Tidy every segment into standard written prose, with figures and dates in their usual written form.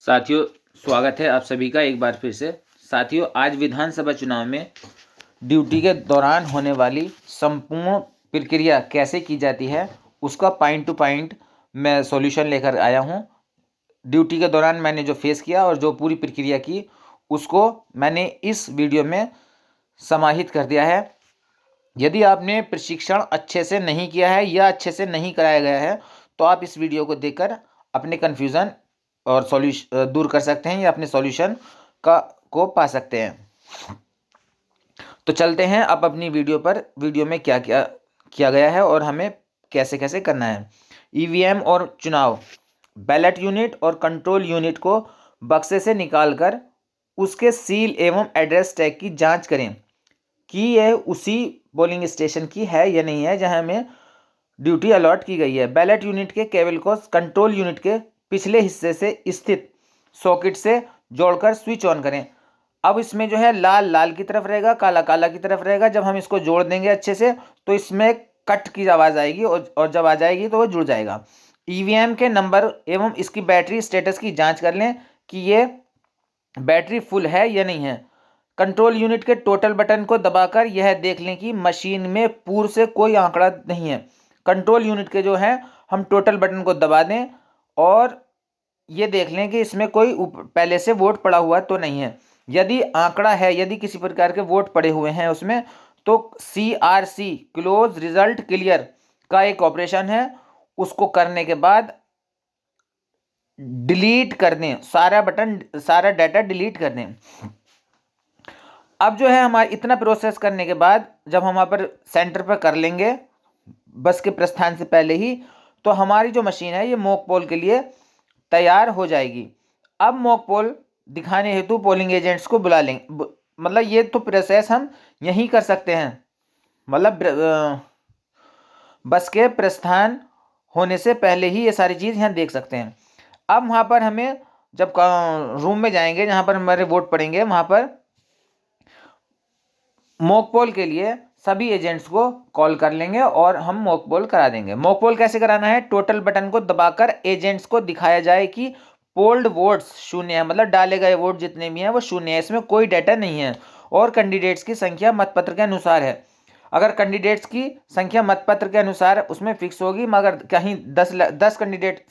साथियों, स्वागत है आप सभी का एक बार फिर से। साथियों, आज विधानसभा चुनाव में ड्यूटी के दौरान होने वाली संपूर्ण प्रक्रिया कैसे की जाती है उसका पॉइंट टू पॉइंट मैं सॉल्यूशन लेकर आया हूं। ड्यूटी के दौरान मैंने जो फेस किया और जो पूरी प्रक्रिया की उसको मैंने इस वीडियो में समाहित कर दिया है। यदि आपने प्रशिक्षण अच्छे से नहीं किया है या अच्छे से नहीं कराया गया है तो आप इस वीडियो को देखकर अपने कन्फ्यूज़न और सॉल्यूशन दूर कर सकते हैं या अपने सॉल्यूशन को पा सकते हैं। तो चलते हैं अब अपनी वीडियो में क्या क्या किया गया है और हमें कैसे कैसे करना है। ईवीएम और चुनाव, बैलेट यूनिट और कंट्रोल यूनिट को बक्से से निकालकर उसके सील एवं एड्रेस टैग की जांच करें कि यह उसी पोलिंग स्टेशन की है या नहीं है जहां हमें ड्यूटी अलॉट की गई है। बैलेट यूनिट के केबल को कंट्रोल यूनिट के पिछले हिस्से से स्थित सॉकेट से जोड़कर स्विच ऑन करें। अब इसमें जो है लाल लाल की तरफ रहेगा, काला काला की तरफ रहेगा। जब हम इसको जोड़ देंगे अच्छे से तो इसमें कट की आवाज़ आएगी और जब आ जाएगी तो वो जुड़ जाएगा। ईवीएम के नंबर एवं इसकी बैटरी स्टेटस की जांच कर लें कि ये बैटरी फुल है या नहीं है। कंट्रोल यूनिट के टोटल बटन को दबाकर यह देख लें कि मशीन में पूर्व से कोई आंकड़ा नहीं है। कंट्रोल यूनिट के जो है हम टोटल बटन को दबा दें और ये देख लें कि इसमें कोई पहले से वोट पड़ा हुआ तो नहीं है। यदि आंकड़ा है, यदि किसी प्रकार के वोट पड़े हुए हैं उसमें, तो CRC क्लोज रिजल्ट क्लियर का एक ऑपरेशन है, उसको करने के बाद डिलीट कर दें सारा डाटा डिलीट कर दें। अब जो है हमारे इतना प्रोसेस करने के बाद जब हम वहाँ पर सेंटर पर कर लेंगे बस के प्रस्थान से पहले ही, तो हमारी जो मशीन है ये मॉक पोल के लिए तैयार हो जाएगी। अब मॉक पोल दिखाने हेतु पोलिंग एजेंट्स को बुला लेंगे। मतलब ये तो प्रोसेस हम यहीं कर सकते हैं, मतलब बस के प्रस्थान होने से पहले ही ये सारी चीज़ यहाँ देख सकते हैं। अब वहाँ पर हमें जब रूम में जाएंगे जहाँ पर हमारे वोट पड़ेंगे, वहाँ पर मॉक पोल के लिए सभी एजेंट्स को कॉल कर लेंगे और हम मॉक पोल करा देंगे। मॉक पोल कैसे कराना है? टोटल बटन को दबाकर एजेंट्स को दिखाया जाए कि पोल्ड वोट्स शून्य है, मतलब डाले गए वोट जितने भी हैं वो शून्य है, इसमें कोई डाटा नहीं है और कैंडिडेट्स की संख्या मतपत्र के अनुसार है। अगर कैंडिडेट्स की संख्या मतपत्र के अनुसार उसमें फिक्स होगी, मगर कहीं 10 कैंडिडेट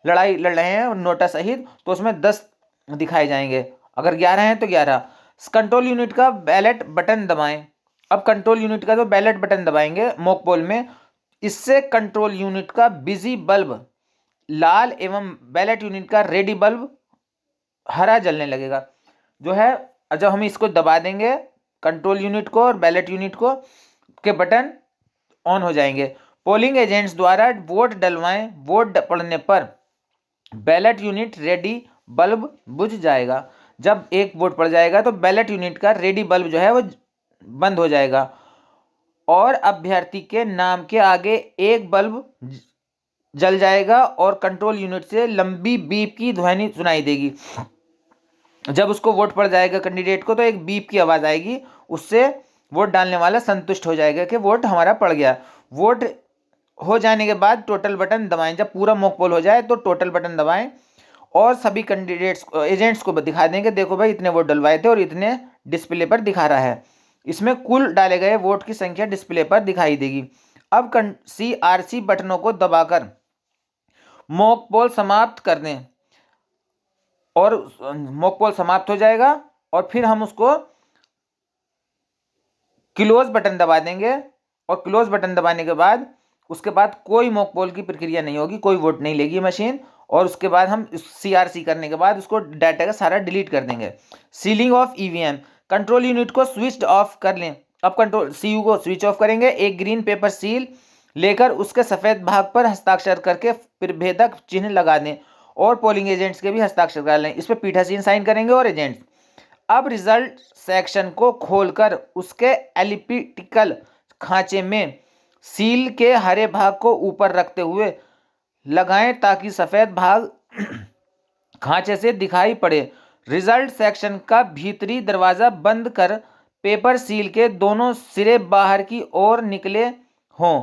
लड़ाई लड़ रहे हैं नोटा सहित तो उसमें 10 दिखाए जाएंगे। अगर 11 हैं तो 11। कंट्रोल यूनिट का बैलेट बटन दबाएं। अब कंट्रोल यूनिट का जो बैलेट बटन दबाएंगे मॉक पोल में, इससे कंट्रोल यूनिट का बिजी बल्ब लाल एवं बैलेट यूनिट का रेडी बल्ब हरा जलने लगेगा। जो है जब हम इसको दबा देंगे कंट्रोल यूनिट को और बैलेट यूनिट को के बटन ऑन हो जाएंगे। पोलिंग एजेंट्स द्वारा वोट डलवाएं। वोट पड़ने पर बैलेट यूनिट रेडी बल्ब बुझ जाएगा। जब एक वोट पड़ जाएगा तो बैलेट यूनिट का रेडी बल्ब जो है वो बंद हो जाएगा और अभ्यर्थी के नाम के आगे एक बल्ब जल जाएगा और कंट्रोल यूनिट से लंबी बीप की ध्वनि सुनाई देगी। जब उसको वोट पड़ जाएगा कैंडिडेट को तो एक बीप की आवाज़ आएगी, उससे वोट डालने वाला संतुष्ट हो जाएगा कि वोट हमारा पड़ गया। वोट हो जाने के बाद टोटल बटन दबाएं। जब पूरा मॉक पोल हो जाए तो टोटल बटन दबाएं और सभी कैंडिडेट्स एजेंट्स को दिखा देंगे, देखो भाई इतने वोट डलवाए थे और इतने डिस्प्ले पर दिखा रहा है। इसमें कुल डाले गए वोट की संख्या डिस्प्ले पर दिखाई देगी। अब CRC बटनों को दबाकर मॉक पोल समाप्त कर दें और मॉक पोल समाप्त हो जाएगा और फिर हम उसको क्लोज बटन दबा देंगे और क्लोज बटन दबाने के बाद उसके बाद कोई मॉक पोल की प्रक्रिया नहीं होगी, कोई वोट नहीं लेगी मशीन और उसके बाद हम CRC करने के बाद उसको डाटा का सारा डिलीट कर देंगे। Ceiling of EVM, control unit को स्विच ऑफ कर लें। अब कंट्रोल CU को स्विच ऑफ करेंगे। एक ग्रीन पेपर सील लेकर उसके सफ़ेद भाग पर हस्ताक्षर करके प्रभेदक चिन्ह लगा दें और पोलिंग एजेंट्स के भी हस्ताक्षर कर लें। इस पर पीठासीन साइन करेंगे और एजेंट्स। अब रिजल्ट सेक्शन को खोलकर उसके एलिप्टिकल खांचे में सील के हरे भाग को ऊपर रखते हुए लगाएं ताकि सफ़ेद भाग खांचे से दिखाई पड़े। रिजल्ट सेक्शन का भीतरी दरवाज़ा बंद कर पेपर सील के दोनों सिरे बाहर की ओर निकले हों।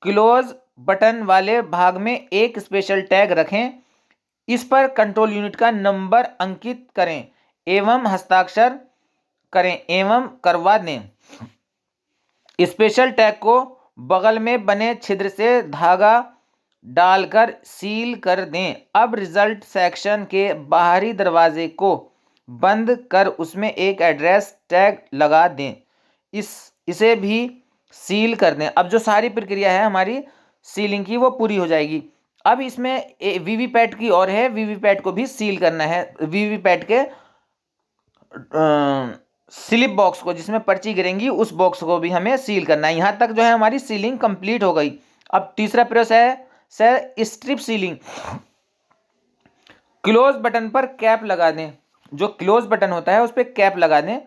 क्लोज बटन वाले भाग में एक स्पेशल टैग रखें। इस पर कंट्रोल यूनिट का नंबर अंकित करें एवं हस्ताक्षर करें एवं करवा दें। स्पेशल टैग को बगल में बने छिद्र से धागा डालकर सील कर दें। अब रिजल्ट सेक्शन के बाहरी दरवाजे को बंद कर उसमें एक एड्रेस टैग लगा दें। इसे भी सील कर दें। अब जो सारी प्रक्रिया है हमारी सीलिंग की वो पूरी हो जाएगी। अब इसमें वीवीपैट की और है, वीवीपैट को भी सील करना है। वीवीपैट के स्लिप बॉक्स को जिसमें पर्ची गिरेंगी उस बॉक्स को भी हमें सील करना है। यहाँ तक जो है हमारी सीलिंग कंप्लीट हो गई। अब तीसरा प्रोसेस है स्ट्रिप सीलिंग। क्लोज बटन पर कैप लगा दें। जो क्लोज बटन होता है उस पर कैप लगा दें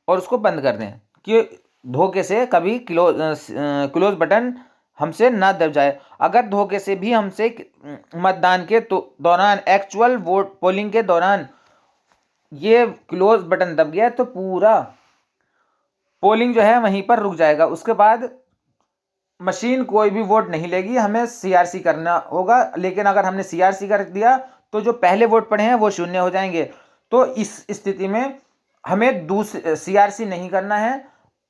और उसको बंद कर दें कि धोखे से कभी क्लोज बटन हमसे ना दब जाए। अगर धोखे से भी हमसे मतदान के दौरान एक्चुअल वोट पोलिंग के दौरान ये क्लोज बटन दब गया तो पूरा पोलिंग जो है वहीं पर रुक जाएगा। उसके बाद मशीन कोई भी वोट नहीं लेगी, हमें सीआरसी करना होगा। लेकिन अगर हमने सीआरसी कर दिया तो जो पहले वोट पड़े हैं वो शून्य हो जाएंगे। तो इस स्थिति में हमें दूसरी सीआरसी नहीं करना है।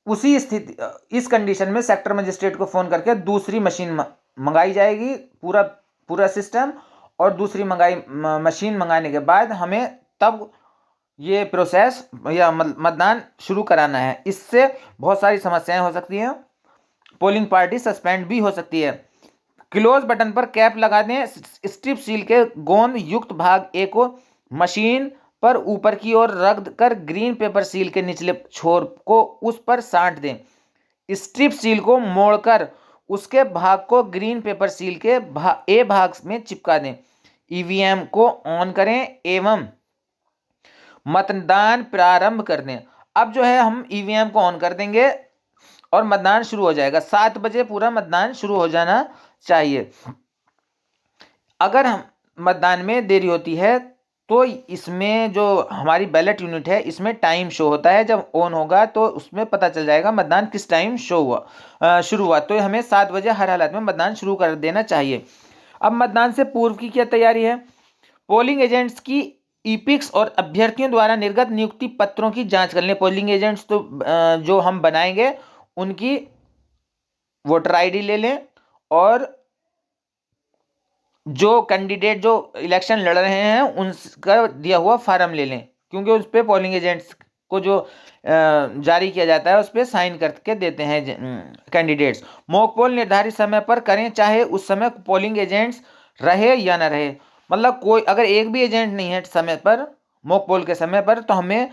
उसी स्थिति इस कंडीशन में सेक्टर मजिस्ट्रेट को फोन करके दूसरी मशीन मंगाई जाएगी, पूरा सिस्टम। और दूसरी मशीन मंगाने के बाद हमें तब ये प्रोसेस या मतदान शुरू कराना है। इससे बहुत सारी समस्याएं हो सकती हैं, पोलिंग पार्टी सस्पेंड भी हो सकती है। क्लोज बटन पर कैप लगा दें। स्ट्रिप सील के गोंद युक्त भाग ए को मशीन पर ऊपर की ओर रख कर ग्रीन पेपर सील के निचले छोर को उस पर साट दें। स्ट्रिप सील को मोड़कर उसके भाग को ग्रीन पेपर सील के ए भाग में चिपका दें। ईवीएम को ऑन करें एवं मतदान प्रारंभ कर दें। अब जो है हम ईवीएम को ऑन कर देंगे और मतदान शुरू हो जाएगा। 7 बजे पूरा मतदान शुरू हो जाना चाहिए। अगर हम मतदान में देरी होती है तो इसमें जो हमारी बैलेट यूनिट है इसमें टाइम शो होता है। जब ऑन होगा तो उसमें पता चल जाएगा मतदान किस टाइम शुरू हुआ। तो हमें 7 बजे हर हालत में मतदान शुरू कर देना चाहिए। अब मतदान से पूर्व की क्या तैयारी है? पोलिंग एजेंट्स की ईपिक्स और अभ्यर्थियों द्वारा निर्गत नियुक्ति पत्रों की जांच कर लें। पोलिंग एजेंट्स तो जो हम बनाएंगे उनकी वोटर आईडी ले लें और जो कैंडिडेट जो इलेक्शन लड़ रहे हैं उनका दिया हुआ फार्म ले लें, क्योंकि उस पर पोलिंग एजेंट्स को जो जारी किया जाता है उस पर साइन करके देते हैं कैंडिडेट्स। मॉक पोल निर्धारित समय पर करें, चाहे उस समय पोलिंग एजेंट्स रहे या ना रहे। मतलब कोई अगर एक भी एजेंट नहीं है समय पर मॉक पोल के समय पर तो हमें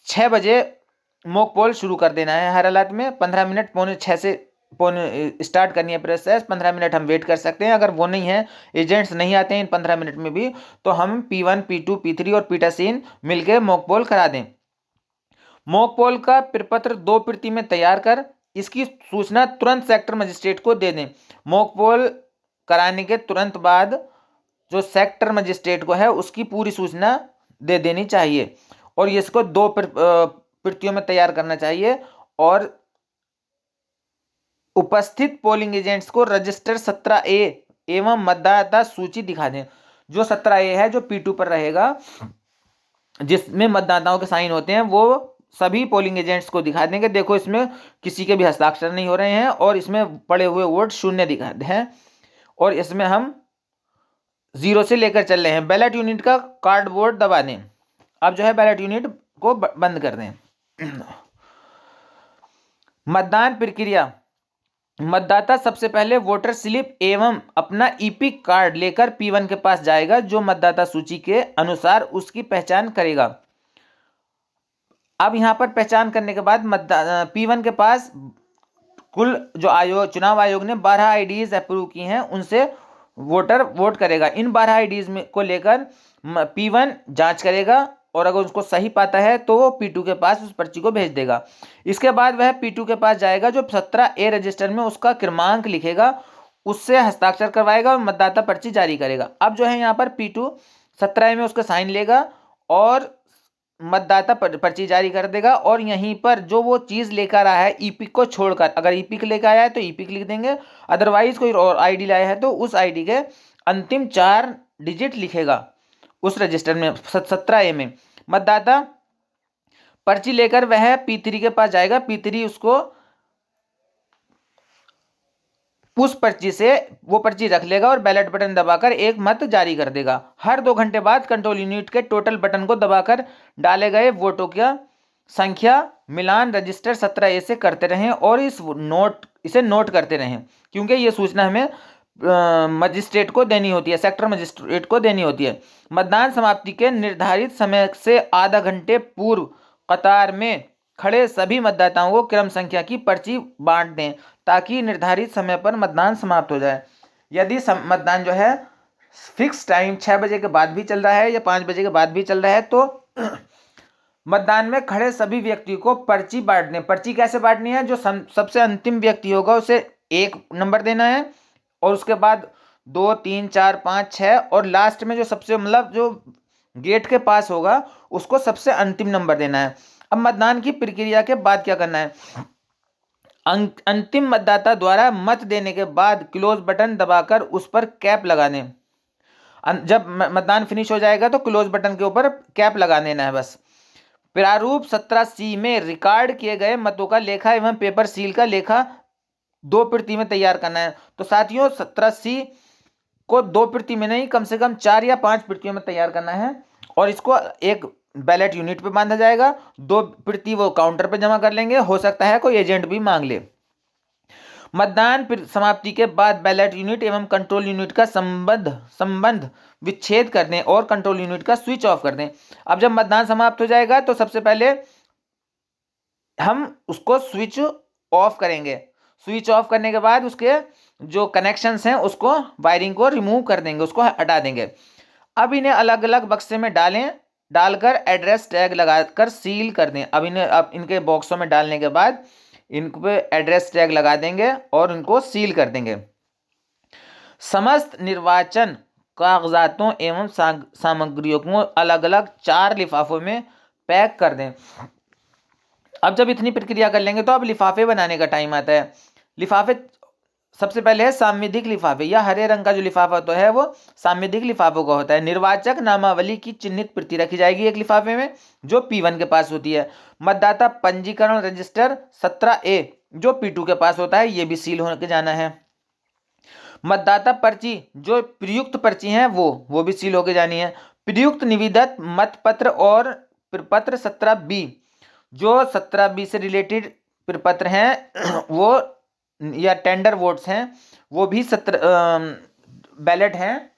6 बजे मॉक पोल शुरू कर देना है। हर हालत में 15 मिनट पौने 6 से स्टार्ट करनी है प्रोसेस। 15 मिनट हम वेट कर सकते हैं। अगर वो नहीं है, एजेंट्स नहीं आते हैं इन 15 मिनट में भी, तो हम P1 P2 P3 और पीटासीन मिलकर मॉक पोल करा दें। मॉक पोल का प्रपत्र 2 प्रति में तैयार कर इसकी सूचना तुरंत सेक्टर मजिस्ट्रेट को दे दें। मॉक पोल कराने के तुरंत बाद जो सेक्टर मजिस्ट्रेट को है उसकी पूरी सूचना दे देनी चाहिए और इसको 2 प्रतियों में तैयार करना चाहिए। और उपस्थित पोलिंग एजेंट्स को रजिस्टर 17A एवं मतदाता सूची दिखा दें। जो 17A है जो P2 पर रहेगा जिसमें मतदाताओं के साइन होते हैं वो सभी पोलिंग एजेंट्स को दिखा देंगे। देखो इसमें किसी के भी हस्ताक्षर नहीं हो रहे हैं और इसमें पड़े हुए वोट शून्य दिखाते हैं और इसमें हम 0 से लेकर चल रहे हैं। बैलेट यूनिट का कार्डबोर्ड दबा दें। अब जो है बैलेट यूनिट को बंद कर दें। मतदान प्रक्रिया। मतदाता सबसे पहले वोटर स्लिप एवं अपना ईपिक कार्ड लेकर P1 के पास जाएगा, जो मतदाता सूची के अनुसार उसकी पहचान करेगा। अब यहां पर पहचान करने के बाद P1 के पास कुल जो चुनाव आयोग ने 12 आईडीज अप्रूव की हैं उनसे वोटर वोट करेगा। इन 12 आईडीज में को लेकर P1 जांच करेगा और अगर उसको सही पाता है तो वो P2 के पास उस पर्ची को भेज देगा। इसके बाद वह P2 के पास जाएगा जो 17A रजिस्टर में उसका क्रमांक लिखेगा, उससे हस्ताक्षर करवाएगा और मतदाता पर्ची जारी करेगा। अब जो है यहाँ पर P2 17A में उसका साइन लेगा और मतदाता पर्ची जारी कर देगा और यहीं पर जो वो चीज़ लेकर आया है ईपिक को छोड़कर, अगर ईपिक लेकर आया है तो ईपिक लिख देंगे, अदरवाइज कोई और आईडी लाया है तो उस आईडी के अंतिम 4 डिजिट लिखेगा। उस रजिस्टर में 17A में मतदाता पर्ची लेकर वह P3 के पास जाएगा। P3 उसको उस पर्ची से वो पर्ची रख लेगा और बैलेट बटन दबाकर एक मत जारी कर देगा। हर 2 घंटे बाद कंट्रोल यूनिट के टोटल बटन को दबाकर डाले गए वोटों का संख्या मिलान रजिस्टर 17A से करते रहें और इसे नोट करते रहें, क्योंकि ये सूचना हमें मजिस्ट्रेट को देनी होती है, सेक्टर मजिस्ट्रेट को देनी होती है। मतदान समाप्ति के निर्धारित समय से आधा घंटे पूर्व कतार में खड़े सभी मतदाताओं को क्रम संख्या की पर्ची बांट दें ताकि निर्धारित समय पर मतदान समाप्त हो जाए। यदि मतदान जो है फिक्स टाइम 6 बजे के बाद भी चल रहा है या 5 बजे के बाद भी चल रहा है तो मतदान में खड़े सभी व्यक्ति को पर्ची बांटने। पर्ची कैसे बांटनी है? जो सबसे अंतिम व्यक्ति होगा उसे 1 नंबर देना है और उसके बाद 2, 3, 4, 5, 6 और लास्ट में जो सबसे मतलब जो गेट के पास होगा उसको सबसे अंतिम नंबर देना है। अब मतदान की प्रक्रिया के बाद क्या करना है? अंतिम मतदाता द्वारा मत देने के बाद क्लोज बटन दबाकर उस पर कैप लगा दें। जब मतदान फिनिश हो जाएगा तो क्लोज बटन के ऊपर कैप लगा देना है बस। प्रारूप 17C में रिकॉर्ड किए गए मतों का लेखा एवं पेपर सील का लेखा 2 प्रति में तैयार करना है। तो साथियों 17C को 2 प्रति में नहीं, कम से कम 4 या 5 प्रतियों में तैयार करना है और इसको एक बैलेट यूनिट पे बांधा जाएगा। 2 प्रति वो काउंटर पे जमा कर लेंगे, हो सकता है कोई एजेंट भी मांग ले। मतदान समाप्ति के बाद बैलेट यूनिट एवं कंट्रोल यूनिट का संबंध विच्छेद कर दें और कंट्रोल यूनिट का स्विच ऑफ कर दें। अब जब मतदान समाप्त हो जाएगा तो सबसे पहले हम उसको स्विच ऑफ करेंगे। स्विच ऑफ करने के बाद उसके जो कनेक्शंस हैं उसको वायरिंग को रिमूव कर देंगे, उसको हटा देंगे। अब इन्हें अलग अलग बक्से में डालकर एड्रेस टैग लगाकर सील कर दें। अब इनके बॉक्सों में डालने के बाद इन पे एड्रेस टैग लगा देंगे और इनको सील कर देंगे। समस्त निर्वाचन कागजातों एवं सामग्रियों को अलग अलग 4 लिफाफों में पैक कर दें। अब जब इतनी प्रक्रिया कर लेंगे तो अब लिफाफे बनाने का टाइम आता है। लिफाफे सबसे पहले है सांविधिक लिफाफे। या हरे रंग का जो लिफाफा तो है वो सांविधिक लिफाफों का होता है। निर्वाचक नामावली की चिन्हित प्रति रखी जाएगी एक लिफाफे में जो P1 के पास होती है। मतदाता पंजीकरण रजिस्टर 17A जो P2 के पास होता है, ये भी सील होकर जाना है। मतदाता पर्ची जो प्रयुक्त पर्ची है वो भी सील होकर जानी है। प्रयुक्त निविदत मतपत्र और प्रपत्र 17B जो 17B से रिलेटेड प्रपत्र हैं वो या टेंडर वोट्स हैं वो भी बैलेट हैं,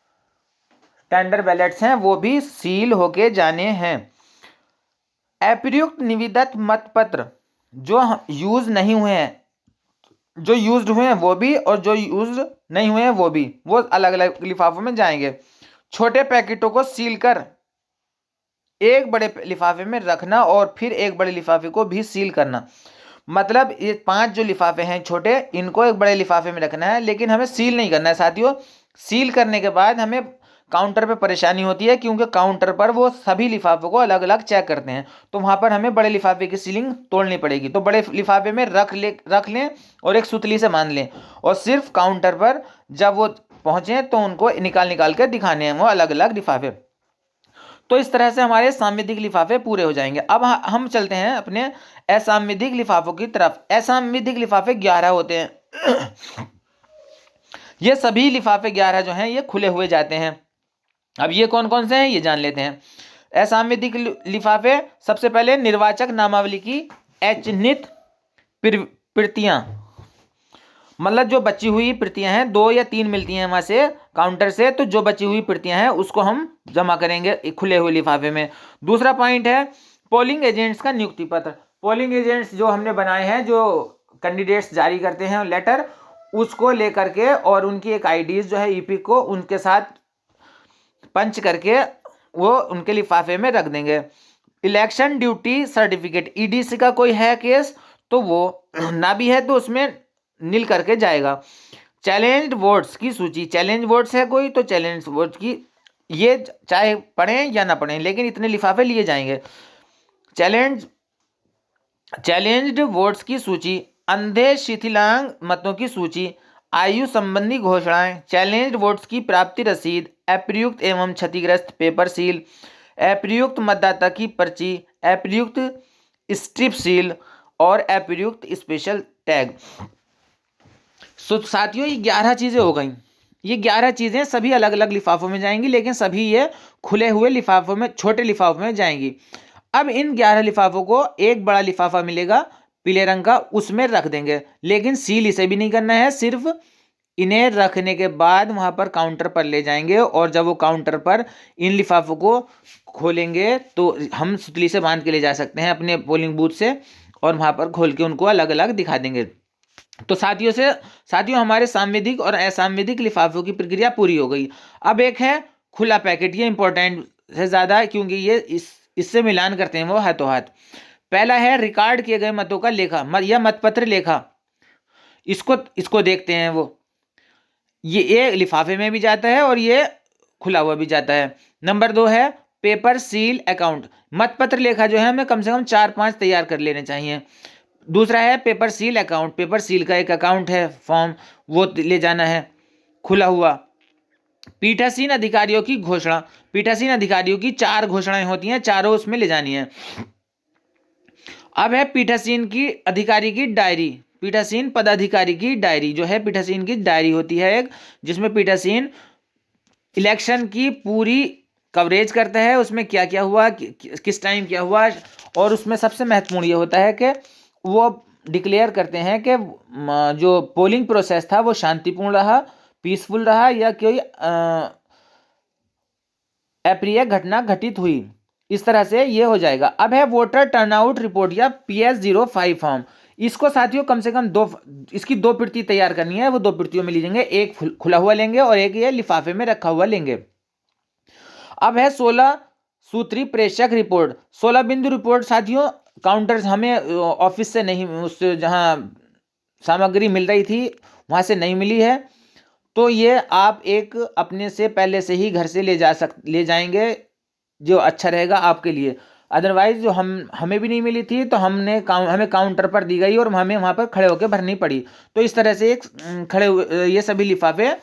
टेंडर बैलेट्स हैं, वो भी सील होके जाने हैं। अप्रयुक्त निविदत मतपत्र जो यूज नहीं हुए हैं, जो यूज्ड हुए हैं वो भी और जो यूज नहीं हुए हैं वो भी, वो अलग अलग लिफाफों में जाएंगे। छोटे पैकेटों को सील कर एक बड़े लिफाफे में रखना और फिर एक बड़े लिफाफे को भी सील करना। मतलब ये 5 जो लिफाफे हैं छोटे, इनको एक बड़े लिफाफे में रखना है, लेकिन हमें सील नहीं करना है साथियों। सील करने के बाद हमें काउंटर पे परेशानी होती है क्योंकि काउंटर पर वो सभी लिफाफों को अलग अलग चेक करते हैं, तो वहां पर हमें बड़े लिफाफे की सीलिंग तोड़नी पड़ेगी। तो बड़े लिफाफे में रख लें और एक सुतली से बांध लें और सिर्फ काउंटर पर जब वो पहुंचे तो उनको निकाल के दिखाने हैं वो अलग अलग लिफाफे। तो इस तरह से हमारे सांविधिक लिफाफे पूरे हो जाएंगे। अब हम चलते हैं अपने असंविधिक लिफाफों की तरफ। असंविधिक लिफाफे 11 होते हैं। ये सभी लिफाफे 11 जो हैं ये खुले हुए जाते हैं। अब ये कौन कौन से हैं ये जान लेते हैं। असंविधिक लिफाफे सबसे पहले निर्वाचक नामावली की अचिह्नित प्रतियां, मतलब जो बची हुई प्रतियां हैं 2 या 3 मिलती हैं वहां से काउंटर से, तो जो बची हुई प्रतियां हैं उसको हम जमा करेंगे खुले हुए लिफाफे में। दूसरा पॉइंट है पोलिंग एजेंट्स का नियुक्ति पत्र। पोलिंग एजेंट्स जो हमने बनाए हैं, जो कैंडिडेट्स जारी करते हैं लेटर, उसको लेकर के और उनकी एक आईडीज जो है ईपी को उनके साथ पंच करके वो उनके लिफाफे में रख देंगे। इलेक्शन ड्यूटी सर्टिफिकेट ईडीसी का कोई है केस तो वो ना भी है तो उसमें नील करके जाएगा। चैलेंज वोट्स की सूची, चैलेंज वोट्स है कोई तो चैलेंज वोट्स की, ये चाहे पढ़ें या ना पढ़ें लेकिन इतने लिफाफे लिए जाएंगे। चैलेंज्ड वोट्स की सूची, अंधे शिथिलांग मतों की सूची, आयु संबंधी घोषणाएं, चैलेंज्ड वोट्स की प्राप्ति रसीद, अप्रयुक्त एवं क्षतिग्रस्त पेपर सील, अप्रयुक्त मतदाता की पर्ची, अप्रयुक्त स्ट्रिप सील और अप्रयुक्त स्पेशल टैग। साथियों ये 11 चीजें हो गई। ये 11 चीजें सभी अलग अलग लिफाफों में जाएंगी, लेकिन सभी ये खुले हुए लिफाफों में, छोटे लिफाफों में जाएंगी। अब इन 11 लिफाफों को एक बड़ा लिफाफा मिलेगा पीले रंग का, उसमें रख देंगे, लेकिन सील इसे भी नहीं करना है। सिर्फ इन्हें रखने के बाद वहां पर काउंटर पर ले जाएंगे, और जब वो काउंटर पर इन लिफाफों को खोलेंगे तो हम सुतली से बांध के ले जा सकते हैं अपने पोलिंग बूथ से, और वहां पर खोल के उनको अलग अलग दिखा देंगे। तो साथियों हमारे सांविधिक और असंवैधानिक लिफाफों की प्रक्रिया पूरी हो गई। अब एक है खुला पैकेट। ये इंपॉर्टेंट है ज्यादा, क्योंकि ये इससे मिलान करते हैं वो हाथों हाथ। पहला है रिकॉर्ड किए गए मतों का लेखा या मतपत्र लेखा। इसको देखते हैं। वो ये लिफाफे में भी जाता है और ये खुला हुआ भी जाता है। नंबर 2 है पेपर सील अकाउंट। मतपत्र लेखा जो है हमें कम से कम 4-5 तैयार कर लेने चाहिए। दूसरा है paper seal account. Paper seal का एक अकाउंट है, फॉर्म, वो ले जाना है खुला हुआ। पीठासीन अधिकारियों की घोषणा। पीठासीन अधिकारियों की 4 घोषणाएं होती हैं, चारों उसमें ले जानी है। अब है पीठासीन की अधिकारी की डायरी। पीठासीन पदाधिकारी की डायरी जो है, पीठासीन की डायरी होती है एक, जिसमें पीठासीन इलेक्शन की पूरी कवरेज करता है। उसमें क्या क्या हुआ, किस टाइम क्या हुआ, और उसमें सबसे महत्वपूर्ण ये होता है कि वो डिक्लेयर करते हैं कि जो पोलिंग प्रोसेस था वो शांतिपूर्ण रहा, पीसफुल रहा, या कोई अप्रिय घटना घटित हुई। इस तरह से ये हो जाएगा। अब है वोटर टर्नआउट रिपोर्ट या PS05 फॉर्म। इसको साथियों कम से कम इसकी 2 प्रति तैयार करनी है। वो 2 प्रतियों में लीजिएंगे, एक खुला हुआ लेंगे और एक ये लिफाफे में रखा हुआ लेंगे। अब है 16 सूत्री प्रेषक रिपोर्ट। 16 बिंदु रिपोर्ट साथियों काउंटर्स हमें ऑफिस से नहीं, उससे जहां सामग्री मिल रही थी वहां से नहीं मिली है, तो ये आप एक अपने से पहले से ही घर से ले जाएंगे, जो अच्छा रहेगा आपके लिए। अदरवाइज जो हमें भी नहीं मिली थी तो हमें काउंटर पर दी गई और हमें वहां पर खड़े होकर भरनी पड़ी। तो इस तरह से ये सभी लिफाफे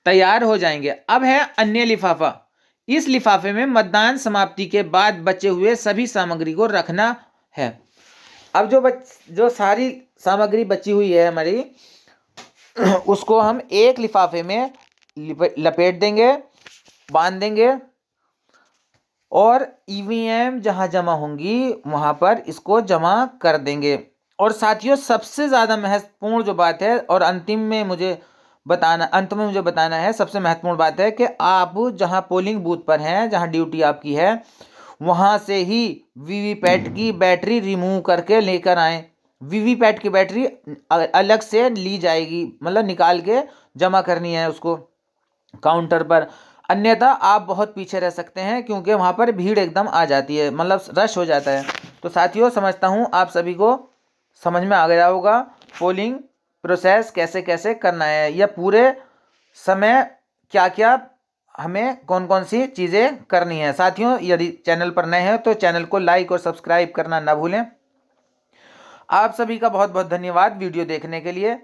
तैयार हो जाएंगे। अब है अन्य लिफाफा। इस लिफाफे में मतदान समाप्ति के बाद बचे हुए सभी सामग्री को रखना है। अब जो सारी सामग्री बची हुई है हमारी, उसको हम एक लिफाफे में लपेट देंगे, बांध देंगे, और ईवीएम जहां जमा होंगी वहां पर इसको जमा कर देंगे। और साथियों सबसे ज्यादा महत्वपूर्ण जो बात है, और अंत में मुझे बताना है, सबसे महत्वपूर्ण बात है कि आप जहां पोलिंग बूथ पर हैं, जहां ड्यूटी आपकी है, वहां से ही वीवीपैट की बैटरी रिमूव करके लेकर आए। वीवीपैट की बैटरी अलग से ली जाएगी, मतलब निकाल के जमा करनी है उसको काउंटर पर, अन्यथा आप बहुत पीछे रह सकते हैं, क्योंकि वहां पर भीड़ एकदम आ जाती है, मतलब रश हो जाता है। तो साथियों समझता हूं आप सभी को समझ में आ गया होगा पोलिंग प्रोसेस कैसे कैसे करना है, या पूरे समय क्या क्या हमें कौन कौन सी चीज़ें करनी है। साथियों यदि चैनल पर नए हैं तो चैनल को लाइक और सब्सक्राइब करना ना भूलें। आप सभी का बहुत बहुत धन्यवाद वीडियो देखने के लिए।